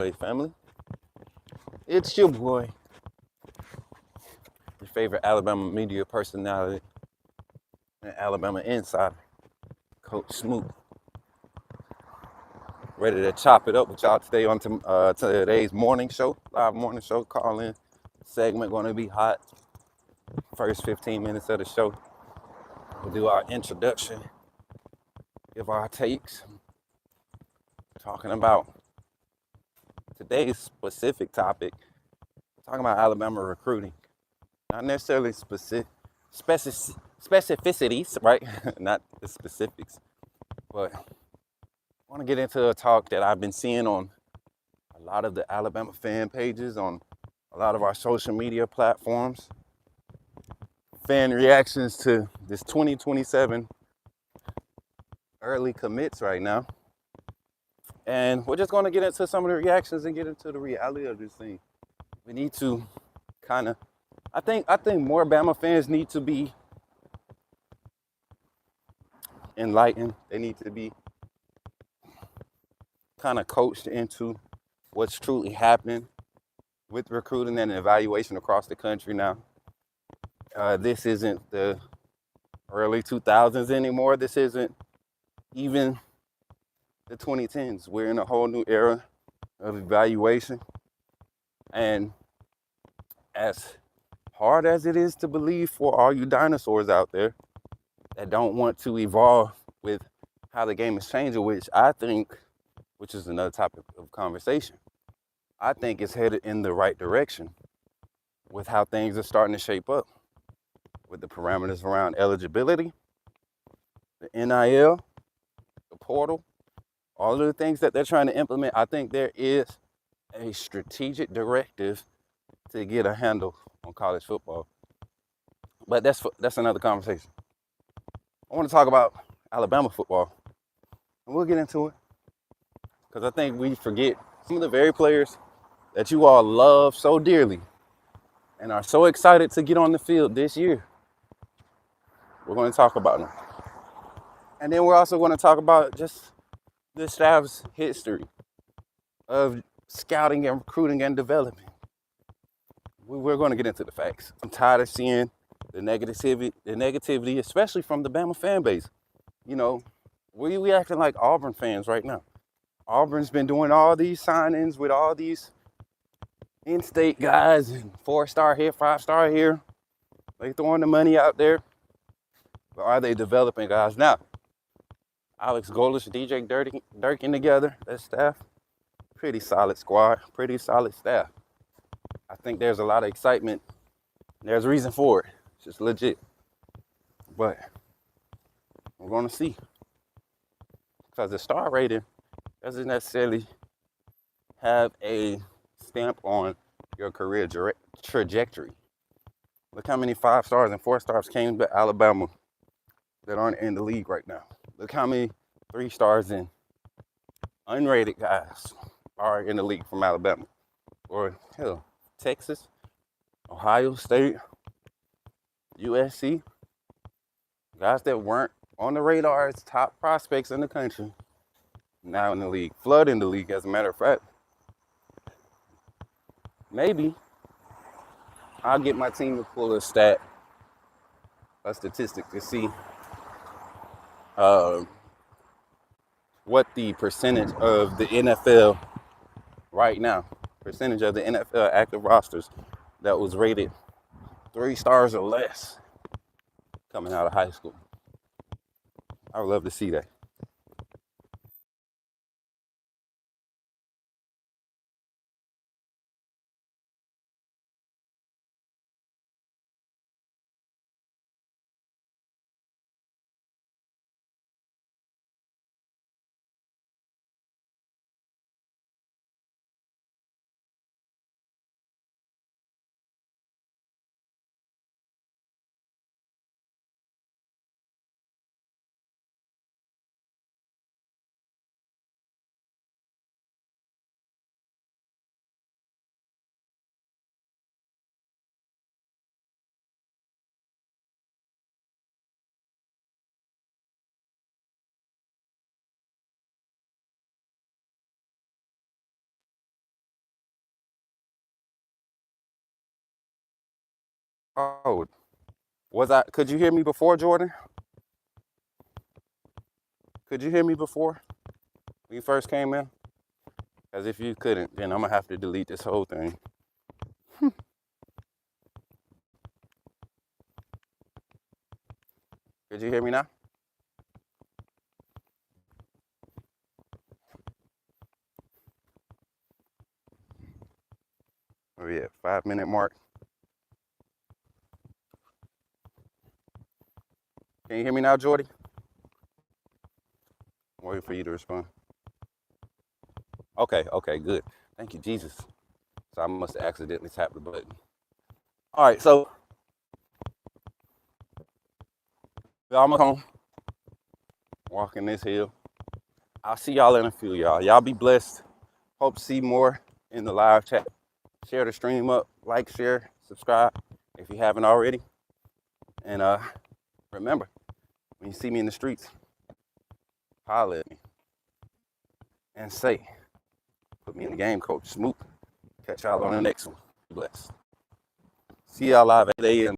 Hey family, it's your boy, your favorite Alabama media personality and Alabama insider, Coach Smook. Ready to chop it up with y'all today on today's morning show, live morning show. Call in segment going to be hot. First 15 minutes of the show, we'll do our introduction, give our takes, talking about today's specific topic. Talking about Alabama recruiting, not necessarily specificities, right? Not the specifics, but I want to get into a talk that I've been seeing on a lot of the Alabama fan pages, on a lot of our social media platforms. Fan reactions to this 2027 early commits right now. And we're just going to get into some of the reactions and get into the reality of this thing. We need to kind of, I think more Bama fans need to be enlightened. They need to be kind of coached into what's truly happening with recruiting and evaluation across the country now. This isn't the early 2000s anymore. This isn't even the 2010s. We're in a whole new era of evaluation. And as hard as it is to believe for all you dinosaurs out there that don't want to evolve with how the game is changing, which is another topic of conversation, I think it's headed in the right direction with how things are starting to shape up, with the parameters around eligibility, the NIL, the portal, all of the things that they're trying to implement. I think there is a strategic directive to get a handle on college football. But that's another conversation. I want to talk about Alabama football, and we'll get into it, because I think we forget some of the very players that you all love so dearly and are so excited to get on the field this year. We're going to talk about them. And then we're also going to talk about just the staff's history of scouting and recruiting and development. We're going to get into the facts. I'm tired of seeing the negativity, especially from the Bama fan base. You know, we acting like Auburn fans right now. Auburn's been doing all these signings with all these in-state guys, and 4-star here, 5-star here. They throwing the money out there. But are they developing guys now? Alex Golish, DJ Durkin together, that staff, pretty solid squad, pretty solid staff. I think there's a lot of excitement. There's a reason for it. It's just legit. But we're going to see. Because the star rating doesn't necessarily have a stamp on your career trajectory. Look how many 5-stars and 4-stars came to Alabama that aren't in the league right now. Look how many 3-stars and unrated guys are in the league from Alabama. Or, hell, Texas, Ohio State, USC. Guys that weren't on the radar as top prospects in the country, now in the league. Flooding the league, as a matter of fact. Maybe I'll get my team to pull a statistic to see what the percentage of the NFL right now, percentage of the NFL active rosters that was rated 3 stars or less coming out of high school. I would love to see that. Oh, could you hear me before, Jordan? Could you hear me before when you first came in? Because if you couldn't, then I'm gonna have to delete this whole thing. Could you hear me now? Oh yeah, 5 minute mark. Can you hear me now, Jordy? I'm waiting for you to respond. Okay, good. Thank you, Jesus. So I must have accidentally tapped the button. All right, so we're almost home. Walking this hill. I'll see y'all in a few, y'all. Y'all be blessed. Hope to see more in the live chat. Share the stream up, like, share, subscribe if you haven't already. And remember, when you see me in the streets, holler at me and say, put me in the game, Coach Smook. Catch y'all on the next one. Be blessed. See y'all live at 8 a.m.